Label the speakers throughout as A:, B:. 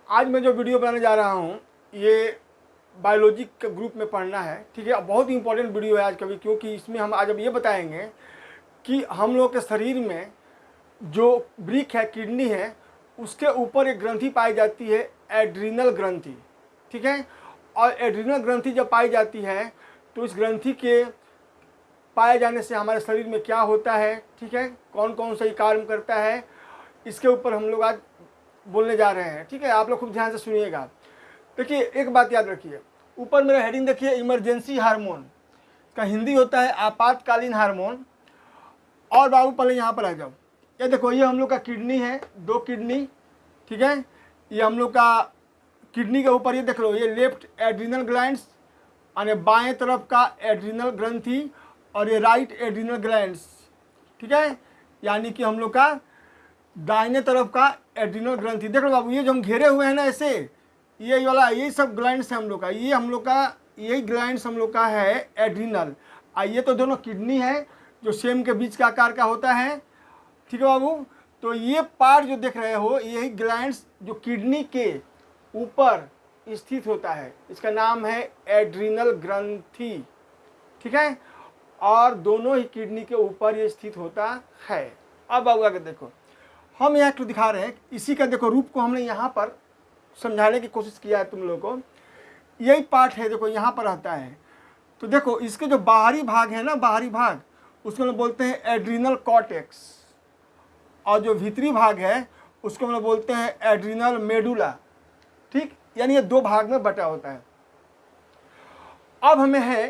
A: आज मैं जो वीडियो बनाने जा रहा हूँ ये बायोलॉजी के ग्रुप में पढ़ना है, ठीक है। बहुत ही इंपॉर्टेंट वीडियो है आज कभी, क्योंकि इसमें हम आज अब ये बताएंगे कि हम लोग के शरीर में जो वृक्क है, किडनी है, उसके ऊपर एक ग्रंथि पाई जाती है, एड्रीनल ग्रंथि, ठीक है। और एड्रीनल ग्रंथि जब पाई जाती है तो इस ग्रंथि के पाए जाने से हमारे शरीर में क्या होता है, ठीक है, कौन कौन सा कार्य करता है, इसके ऊपर हम लोग आज बोलने जा रहे हैं, ठीक है। आप लोग खूब ध्यान से सुनिएगा। देखिए एक बात याद रखिए, ऊपर मेरा हेडिंग देखिए, इमरजेंसी हार्मोन का हिंदी होता है आपातकालीन हार्मोन। और बाबू पहले यहाँ पर आ जाओ, ये देखो, ये हम लोग का किडनी है, 2 किडनी, ठीक है। ये हम लोग का किडनी के ऊपर ये देख लो, ये लेफ्ट एड्रिनल ग्लैंड्स और बाएं तरफ का एड्रिनल ग्रंथि और ये राइट एड्रिनल ग्लैंड्स, ठीक है। यानी कि हम लोग का दाहिने तरफ का एड्रिनल ग्रंथि। देख लो बाबू, ये जो हम घेरे हुए हैं ना ऐसे, ये वाला, यही सब ग्लैंड्स है हम लोग का, ये हम लोग का यही ग्लैंड्स हम लोग का है एड्रिनल। ये तो दोनों किडनी है जो सेम के बीच का आकार का होता है, ठीक है बाबू। तो ये पार्ट जो देख रहे हो, यही ग्लैंड्स जो किडनी के ऊपर स्थित होता है, इसका नाम है एड्रिनल ग्रंथि, ठीक है। और दोनों ही किडनी के ऊपर ये स्थित होता है। अब बाबू आगे देखो, हम यहाँ तो दिखा रहे हैं, इसी का देखो रूप को हमने यहाँ पर समझाने की कोशिश किया है तुम लोगों को। यही पार्ट है, देखो यहाँ पर आता है। तो देखो इसके जो बाहरी भाग है ना, बाहरी भाग, उसको हम बोलते हैं एड्रिनल कॉर्टेक्स, और जो भीतरी भाग है उसको हम बोलते हैं एड्रिनल मेडुला, ठीक। यानी ये 2 भाग में बटा होता है। अब हमें है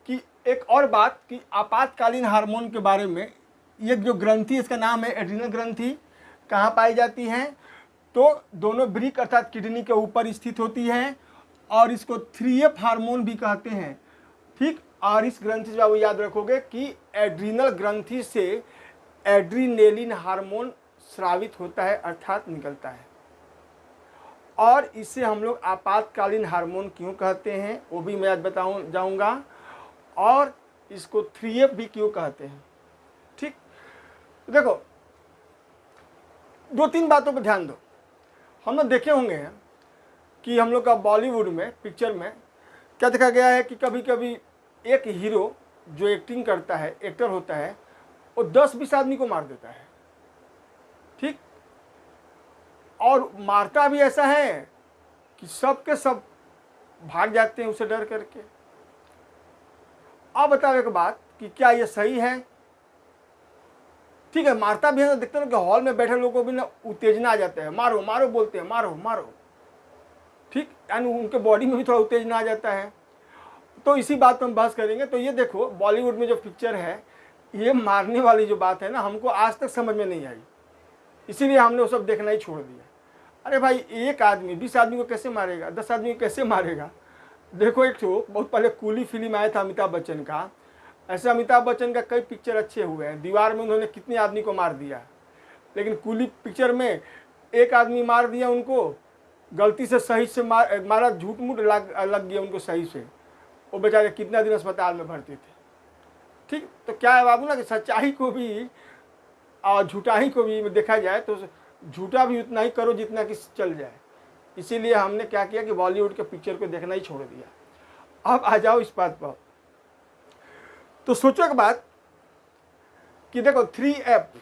A: कि एक और बात कि आपातकालीन हार्मोन के बारे में। ये जो ग्रंथि, इसका नाम है एड्रिनल ग्रंथि, कहाँ पाई जाती है, तो दोनों वृक्क अर्थात किडनी के ऊपर स्थित होती है, और इसको 3F हार्मोन भी कहते हैं, ठीक। और इस ग्रंथि से आप याद रखोगे कि एड्रिनल ग्रंथि से एड्रीनेलिन हार्मोन स्रावित होता है अर्थात निकलता है। और इसे हम लोग आपातकालीन हार्मोन क्यों कहते हैं वो भी मैं आज जाऊंगा, और इसको 3F भी क्यों कहते हैं, ठीक। देखो 2-3 बातों पर ध्यान दो। हम लोग देखे होंगे कि हम लोग का बॉलीवुड में पिक्चर में क्या देखा गया है कि कभी कभी एक हीरो जो एक्टिंग करता है, एक्टर होता है, वो 10-20 आदमी को मार देता है, ठीक। और मारता भी ऐसा है कि सब के सब भाग जाते हैं उसे डर करके। अब बताओ एक बात कि क्या ये सही है, ठीक है। मारता भी है, देखते हैं कि हॉल में बैठे लोगों को भी ना उत्तेजना आ जाता है, मारो मारो बोलते हैं, मारो मारो, ठीक। यानी उनके बॉडी में भी थोड़ा उत्तेजना आ जाता है। तो इसी बात पर हम बहस करेंगे। तो ये देखो बॉलीवुड में जो पिक्चर है, ये मारने वाली जो बात है ना, हमको आज तक समझ में नहीं आई, इसीलिए हमने वो सब देखना ही छोड़ दिया। अरे भाई, एक आदमी 20 आदमी को कैसे मारेगा, 10 आदमी को कैसे मारेगा। देखो एक तो बहुत पहले कूली फिल्म आया था अमिताभ बच्चन का, ऐसे अमिताभ बच्चन का कई पिक्चर अच्छे हुए हैं, दीवार में उन्होंने कितने आदमी को मार दिया, लेकिन कूली पिक्चर में एक आदमी मार दिया उनको, गलती से सही से मारा, झूठ मूठ लग गया उनको सही से, वो बेचारे कितना दिन अस्पताल में भर्ती थे, ठीक। तो क्या है बाबू ना कि सच्चाई को भी और झूठाई को भी देखा जाए तो झूठा भी उतना ही करो जितना कि चल जाए। इसीलिए हमने क्या किया कि बॉलीवुड के पिक्चर को देखना ही छोड़ दिया। अब आ जाओ इस बात पर, तो सोचो एक बात कि देखो 3F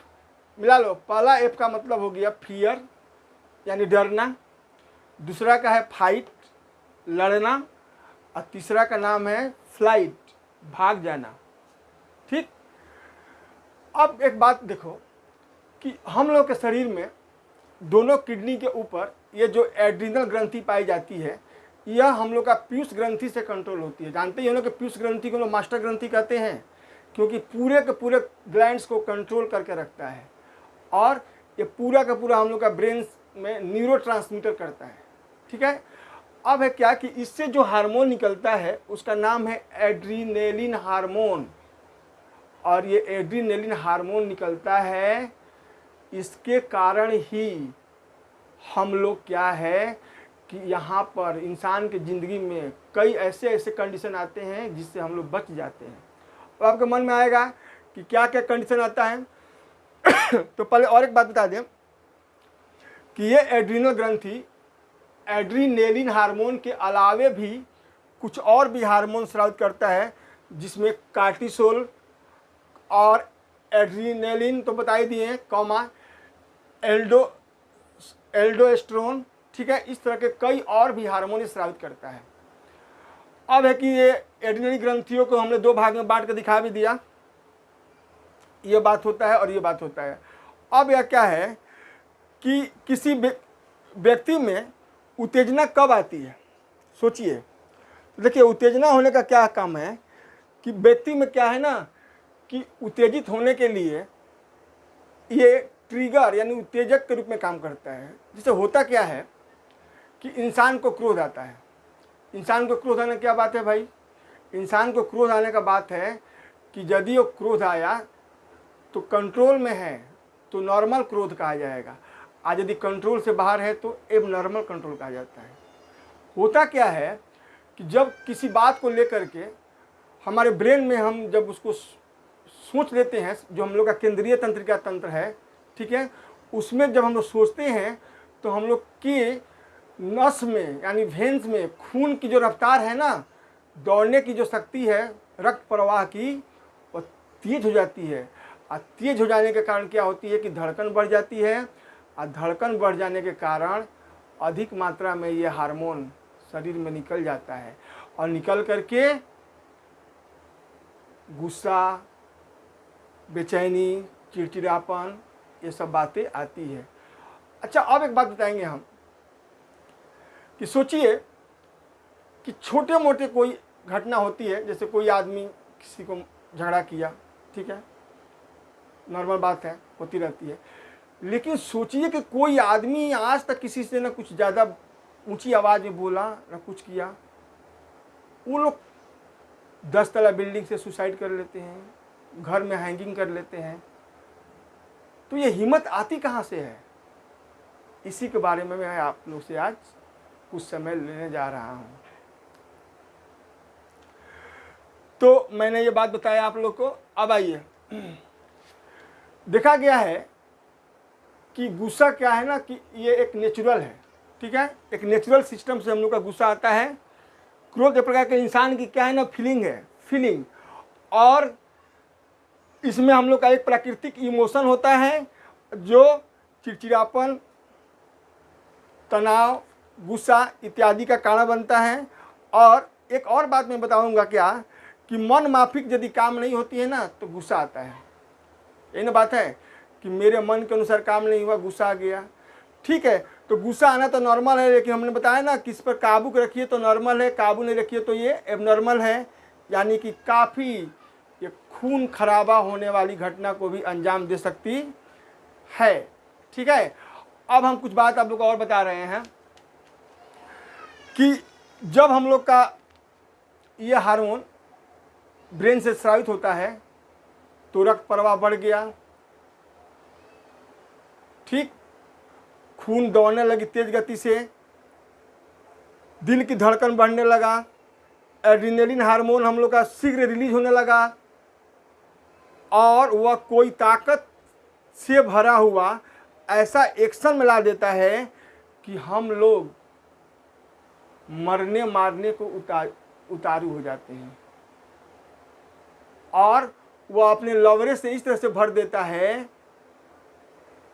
A: मिला लो। पहला F का मतलब हो गया फियर यानी डरना, दूसरा का है फाइट लड़ना, और तीसरा का नाम है फ्लाइट भाग जाना, ठीक। अब एक बात देखो कि हम लोग के शरीर में दोनों किडनी के ऊपर ये जो एड्रिनल ग्रंथि पाई जाती है, यह हम लोग का पीयूष ग्रंथि से कंट्रोल होती है। जानते ही हम लोग के पीयूष ग्रंथि को लोग मास्टर ग्रंथि कहते हैं, क्योंकि पूरे के पूरे ग्लैंड्स को कंट्रोल करके रखता है, और ये पूरा का पूरा हम लोग का ब्रेन में न्यूरोट्रांसमीटर करता है, ठीक है। अब है क्या कि इससे जो हार्मोन निकलता है उसका नाम है एड्रीनेलिन हार्मोन, और ये एड्रीनेलिन हार्मोन निकलता है, इसके कारण ही हम लोग क्या है कि यहाँ पर इंसान की ज़िंदगी में कई ऐसे ऐसे कंडीशन आते हैं जिससे हम लोग बच जाते हैं। और आपके मन में आएगा कि क्या क्या कंडीशन आता है तो पहले और एक बात बता दें कि ये एड्रिनल ग्रंथि एड्रीनेलिन हार्मोन के अलावे भी कुछ और भी हार्मोन स्रावित करता है, जिसमें कार्टिसोल और एड्रीनेलिन तो बता ही दिए, कॉमा एल्डोस्टेरोन, ठीक है। इस तरह के कई और भी हार्मोन स्रावित करता है। अब है कि ये एड्रीनरी ग्रंथियों को हमने दो भाग में बांट कर दिखा भी दिया, ये बात होता है और ये बात होता है। अब यह क्या है कि किसी व्यक्ति में उत्तेजना कब आती है, सोचिए। देखिए, उत्तेजना होने का क्या काम है कि व्यक्ति में क्या है ना कि उत्तेजित होने के लिए ये ट्रिगर यानी उत्तेजक के रूप में काम करता है। जिससे होता क्या है कि इंसान को क्रोध आता है। इंसान को क्रोध आने क्या बात है भाई? इंसान को क्रोध आने का बात है कि यदि वो क्रोध आया तो कंट्रोल में है तो नॉर्मल क्रोध कहा जाएगा, आज यदि कंट्रोल से बाहर है तो एबनॉर्मल कंट्रोल कहा जाता है। होता क्या है कि जब किसी बात को लेकर के हमारे ब्रेन में हम जब उसको सोच लेते हैं, जो हम लोग का केंद्रीय तंत्रिका तंत्र है, ठीक है, उसमें जब हम लोग सोचते हैं तो हम लोग की नस में यानी वेन्स में खून की जो रफ्तार है ना, दौड़ने की जो शक्ति है रक्त प्रवाह की, वो तेज हो जाती है। और तेज हो जाने के कारण क्या होती है कि धड़कन बढ़ जाती है, और धड़कन बढ़ जाने के कारण अधिक मात्रा में ये हार्मोन शरीर में निकल जाता है, और निकल करके गुस्सा, बेचैनी, चिड़चिड़ापन, ये सब बातें आती है। अच्छा, अब एक बात बताएंगे हम कि सोचिए कि छोटे मोटे कोई घटना होती है, जैसे कोई आदमी किसी को झगड़ा किया, ठीक है, नॉर्मल बात है, होती रहती है। लेकिन सोचिए कि कोई आदमी आज तक किसी से ना कुछ ज़्यादा ऊंची आवाज़ में बोला ना कुछ किया, वो लोग 10 तला बिल्डिंग से सुसाइड कर लेते हैं, घर में हैंगिंग कर लेते हैं। तो ये हिम्मत आती कहाँ से है? इसी के बारे में मैं आप लोग से आज कुछ समय लेने जा रहा हूँ। तो मैंने ये बात बताया आप लोग को। अब आइए, देखा गया है कि गुस्सा क्या है ना कि ये एक नेचुरल है, ठीक है, एक नेचुरल सिस्टम से हम लोग का गुस्सा आता है। क्रोध एक प्रकार के इंसान की क्या है ना फीलिंग है, फीलिंग, और इसमें हम लोग का एक प्राकृतिक इमोशन होता है जो चिड़चिड़ापन, तनाव, गुस्सा इत्यादि का कारण बनता है। और एक और बात मैं बताऊंगा क्या कि मन माफिक यदि काम नहीं होती है ना तो गुस्सा आता है। यही ना बात है कि मेरे मन के अनुसार काम नहीं हुआ, गुस्सा आ गया, ठीक है। तो गुस्सा आना तो नॉर्मल है, लेकिन हमने बताया ना कि इस पर काबू रखिए तो नॉर्मल है, काबू नहीं रखिए तो ये एबनॉर्मल है, यानी कि काफ़ी ये खून खराबा होने वाली घटना को भी अंजाम दे सकती है, ठीक है। अब हम कुछ बात आप लोग को और बता रहे हैं कि जब हम लोग का ये हार्मोन ब्रेन से स्रावित होता है तो रक्त प्रवाह बढ़ गया, ठीक, खून दौड़ने लगी तेज गति से, दिल की धड़कन बढ़ने लगा, एड्रीनलिन हार्मोन हम लोग का शीघ्र रिलीज होने लगा, और वह कोई ताकत से भरा हुआ ऐसा एक्शन में ला देता है कि हम लोग मरने मारने को उतारू हो जाते हैं। और वह अपने लवरे से इस तरह से भर देता है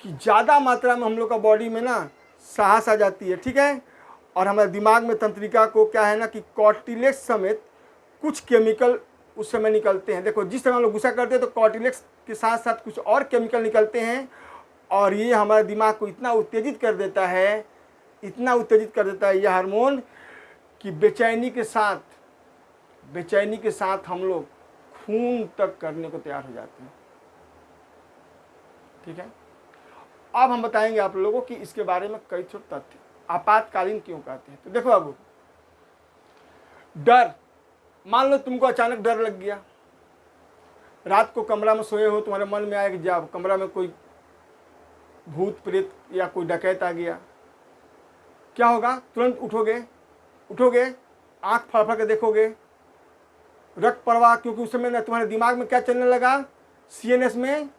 A: कि ज़्यादा मात्रा में हम लोग का बॉडी में ना साहस आ जाती है, ठीक है। और हमारे दिमाग में तंत्रिका को क्या है ना कि कॉर्टिलेक्स समेत कुछ केमिकल उस समय निकलते हैं। देखो, जिस समय हम लोग गुस्सा करते हैं तो कॉर्टिलेक्स के साथ साथ कुछ और केमिकल निकलते हैं, और ये हमारे दिमाग को इतना उत्तेजित कर देता है, इतना उत्तेजित कर देता है यह हार्मोन कि बेचैनी के साथ हम लोग खून तक करने को तैयार हो जाते हैं, ठीक है। अब हम बताएंगे आप लोगों को कि इसके बारे में कई छोटे तथ्य आपातकालीन क्यों कहते हैं। तो देखो, अब डर, मान लो तुमको अचानक डर लग गया, रात को कमरा में सोए हो, तुम्हारे मन में आया कि जब कमरा में कोई भूत प्रेत या कोई डकैत आ गया, क्या होगा? तुरंत उठोगे, आंख फाड़ फाड़ के देखोगे, रक्त प्रवाह, क्योंकि उस समय ना तुम्हारे दिमाग में क्या चलने लगा, सीएनएस में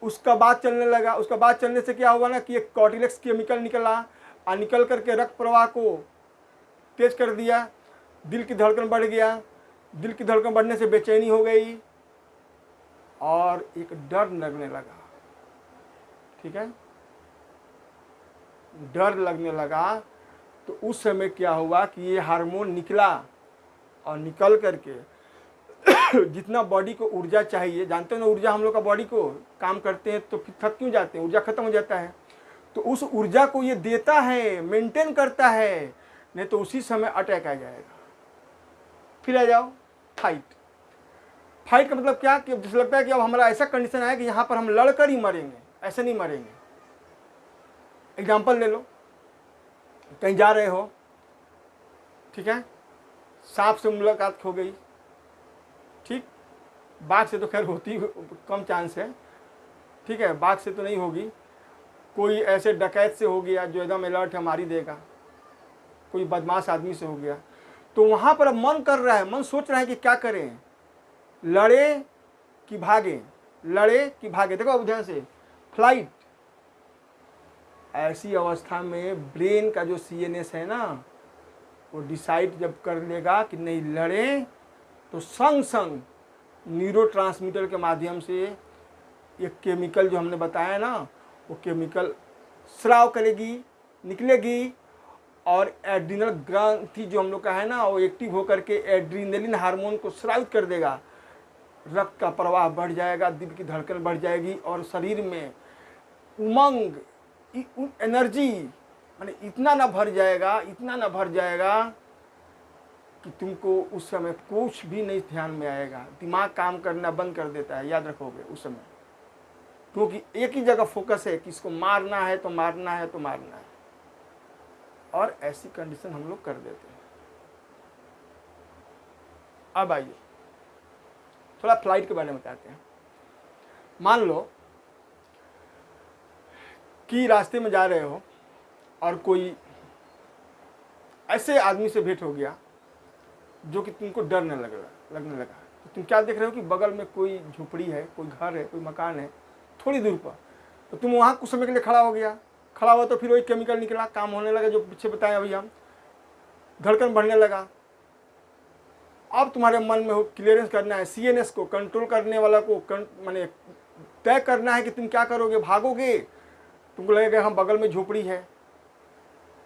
A: उसका बात चलने लगा। उसका बात चलने से क्या हुआ ना कि एक कॉर्टिलेक्स केमिकल निकला, और निकल करके रक्त प्रवाह को तेज कर दिया, दिल की धड़कन बढ़ गया, दिल की धड़कन बढ़ने से बेचैनी हो गई और एक डर लगने लगा। ठीक है, डर लगने लगा। तो उस समय क्या हुआ कि ये हार्मोन निकला और निकल करके जितना बॉडी को ऊर्जा चाहिए, जानते हो ना ऊर्जा हम लोग का बॉडी को काम करते हैं तो फिर थक क्यों जाते हैं, ऊर्जा खत्म हो जाता है। तो उस ऊर्जा को ये देता है, मेंटेन करता है, नहीं तो उसी समय अटैक आ जाएगा। फिर आ जाओ फाइट। फाइट का मतलब क्या कि जैसे लगता है कि अब हमारा ऐसा कंडीशन है कि यहाँ पर हम लड़कर ही मरेंगे, ऐसे नहीं मरेंगे। एग्जाम्पल ले लो, कहीं जा रहे हो, ठीक है, सांप से मुलाकात हो गई, ठीक, बाघ से तो खैर होती कम चांस है, ठीक है, बाघ से तो नहीं होगी, कोई ऐसे डकैत से हो गया जो एकदम अलर्ट है मारी देगा, कोई बदमाश आदमी से हो गया, तो वहाँ पर अब मन कर रहा है, मन सोच रहा है कि क्या करें, लड़े कि भागे, लड़े कि भागे। देखो अब ध्यान से, फ्लाइट। ऐसी अवस्था में ब्रेन का जो CNS है ना, वो डिसाइड जब कर लेगा कि नहीं लड़े, तो संग संग न्यूरोट्रांसमीटर के माध्यम से ये केमिकल जो हमने बताया ना, वो केमिकल स्राव करेगी, निकलेगी, और एड्रिनल ग्रंथि जो हम लोग का है ना, वो एक्टिव होकर के एड्रिनलिन हार्मोन को स्रावित कर देगा, रक्त का प्रवाह बढ़ जाएगा, दिल की धड़कन बढ़ जाएगी और शरीर में उमंग, एनर्जी माने इतना ना भर जाएगा, इतना ना भर जाएगा कि तुमको उस समय कुछ भी नहीं ध्यान में आएगा, दिमाग काम करना बंद कर देता है, याद रखोगे उस समय, क्योंकि एक ही जगह फोकस है कि इसको मारना है तो मारना है तो मारना है। और ऐसी कंडीशन हम लोग कर देते हैं। अब आइए थोड़ा फ्लाइट के बारे में बताते हैं। मान लो कि रास्ते में जा रहे हो और कोई ऐसे आदमी से भेंट हो गया जो कि तुमको डर लगने लगा। तो तुम क्या देख रहे हो कि बगल में कोई झोपड़ी है, कोई घर है, कोई मकान है थोड़ी दूर पर, तो तुम वहाँ कुछ समय के लिए खड़ा हो गया। खड़ा हुआ तो फिर वही केमिकल निकला, काम होने लगा जो पीछे बताया अभी हम, धड़कन बढ़ने लगा। अब तुम्हारे मन में हो क्लियरेंस करना है, CNS को कंट्रोल करने वाला को माने तय करना है कि तुम क्या करोगे, भागोगे, तुमको लगेगा हम बगल में झोपड़ी है,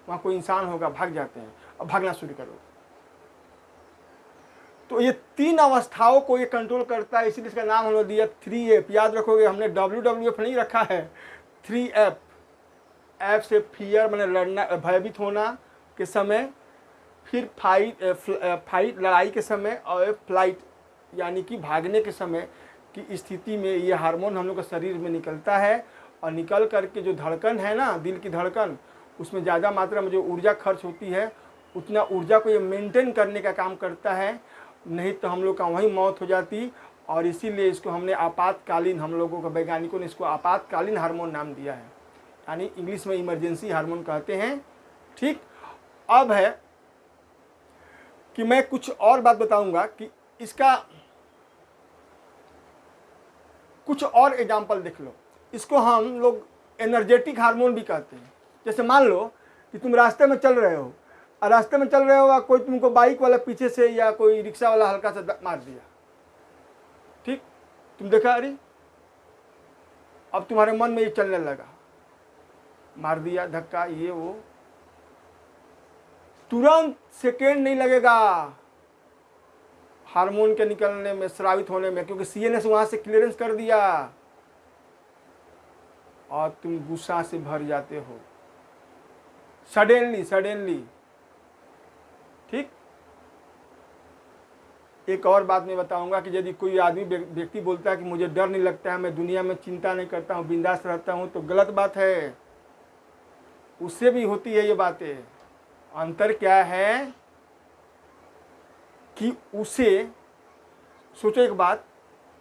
A: वहाँ कोई इंसान होगा, भाग जाते हैं, अब भागना शुरू करो। तो ये तीन अवस्थाओं को ये कंट्रोल करता है, इसीलिए इसका नाम हमने दिया 3F। याद रखोगे, हमने WWF नहीं रखा है, 3F। F से फियर मैंने लड़ना, भयभीत होना के समय, फिर फाइट लड़ाई के समय, और फ्लाइट यानी कि भागने के समय की स्थिति में ये हार्मोन हम लोग के शरीर में निकलता है। और निकल करके जो धड़कन है ना, दिल की धड़कन, उसमें ज़्यादा मात्रा में जो ऊर्जा खर्च होती है, उतना ऊर्जा को ये मेंटेन करने का काम करता है, नहीं तो हम लोग का वहीं मौत हो जाती। और इसीलिए इसको हमने आपातकालीन, हम लोगों का वैज्ञानिकों ने इसको आपातकालीन हार्मोन नाम दिया है, यानी इंग्लिश में इमरजेंसी हार्मोन कहते हैं। ठीक, अब है कि मैं कुछ और बात बताऊंगा कि इसका कुछ और एग्जाम्पल देख लो। इसको हम लोग एनर्जेटिक हार्मोन भी कहते हैं। जैसे मान लो कि तुम रास्ते में चल रहे हो, और रास्ते में चल रहे हो और कोई तुमको बाइक वाला पीछे से या कोई रिक्शा वाला हल्का सा मार दिया, ठीक, तुम देखा अरे अब तुम्हारे मन में ये चलने लगा, मार दिया धक्का, ये वो, तुरंत सेकेंड नहीं लगेगा हार्मोन के निकलने में, स्रावित होने में, क्योंकि CNS वहां से क्लियरेंस कर दिया और तुम गुस्सा से भर जाते हो सडनली। ठीक, एक और बात मैं बताऊंगा कि यदि कोई आदमी व्यक्ति बोलता है कि मुझे डर नहीं लगता है, मैं दुनिया में चिंता नहीं करता हूँ, बिंदास रहता हूँ, तो गलत बात है। उससे भी होती है ये बातें। अंतर क्या है कि उसे सोचो एक बात,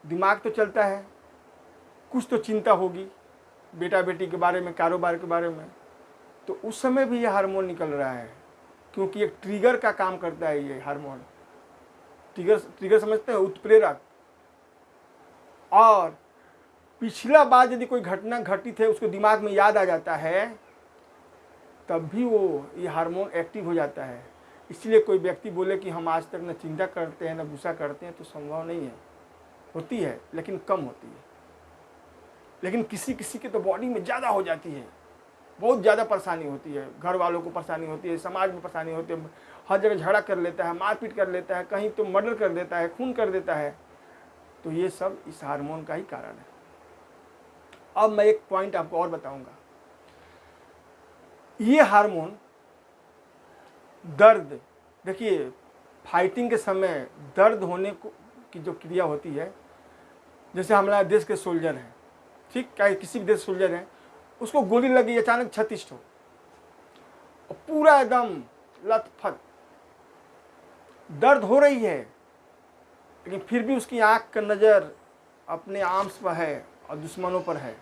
A: दिमाग तो चलता है, कुछ तो चिंता होगी बेटा बेटी के बारे में, कारोबार के बारे में, तो उस समय भी ये हार्मोन निकल रहा है, क्योंकि एक ट्रिगर का काम करता है ये हार्मोन। ट्रिगर समझते हैं, उत्प्रेरक। और पिछला बार यदि कोई घटना घटित है उसको दिमाग में याद आ जाता है, तब भी वो ये हार्मोन एक्टिव हो जाता है। इसलिए कोई व्यक्ति बोले कि हम आज तक न चिंता करते हैं न गुस्सा करते हैं, तो संभव नहीं है। होती है लेकिन कम होती है। लेकिन किसी किसी के तो बॉडी में ज़्यादा हो जाती है, बहुत ज़्यादा परेशानी होती है, घर वालों को परेशानी होती है, समाज में परेशानी होती है, हर जगह झगड़ा कर लेता है, मारपीट कर लेता है, कहीं तो मर्डर कर देता है, खून कर देता है। तो ये सब इस हार्मोन का ही कारण है। अब मैं एक पॉइंट आपको और बताऊंगा। ये हार्मोन दर्द, देखिए फाइटिंग के समय दर्द होने की जो क्रिया होती है, जैसे हमारे देश के सोल्जर हैं, ठीक, क्या किसी भी देश सोल्जर हैं, उसको गोली लगी अचानक 36 हो और पूरा एकदम लथपथ दर्द हो रही है, लेकिन फिर भी उसकी आंख का नज़र अपने आर्म्स पर है और दुश्मनों पर है।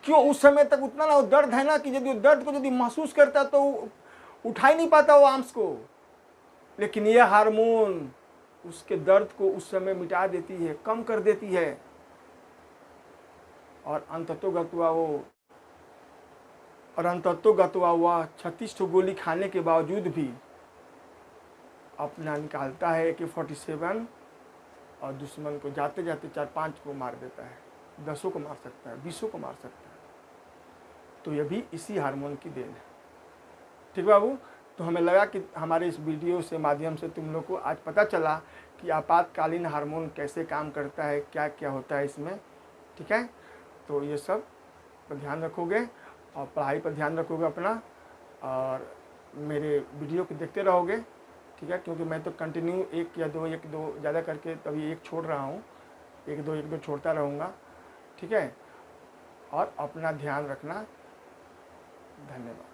A: क्यों? उस समय तक उतना ना वो दर्द है ना कि यदि दर्द को यदि महसूस करता तो उठा ही नहीं पाता वो आर्म्स को। लेकिन यह हार्मोन उसके दर्द को उस समय मिटा देती है, कम कर देती है, और अंततोगत्वा हुआ 36 गोली खाने के बावजूद भी अपना निकालता है AK-47 और दुश्मन को जाते जाते 4-5 को मार देता है, 10 को मार सकता है, 20 को मार सकता है। तो यह भी इसी हार्मोन की देन है। ठीक बाबू, तो हमें लगा कि हमारे इस वीडियो से माध्यम से तुम लोग को आज पता चला कि आपातकालीन हार्मोन कैसे काम करता है, क्या क्या होता है इसमें। ठीक है, तो ये सब पर ध्यान रखोगे और पढ़ाई पर ध्यान रखोगे अपना, और मेरे वीडियो को देखते रहोगे। ठीक है, क्योंकि मैं तो कंटिन्यू एक या दो ज़्यादा करके तभी एक छोड़ रहा हूँ, एक दो छोड़ता रहूँगा। ठीक है, और अपना ध्यान रखना। धन्यवाद।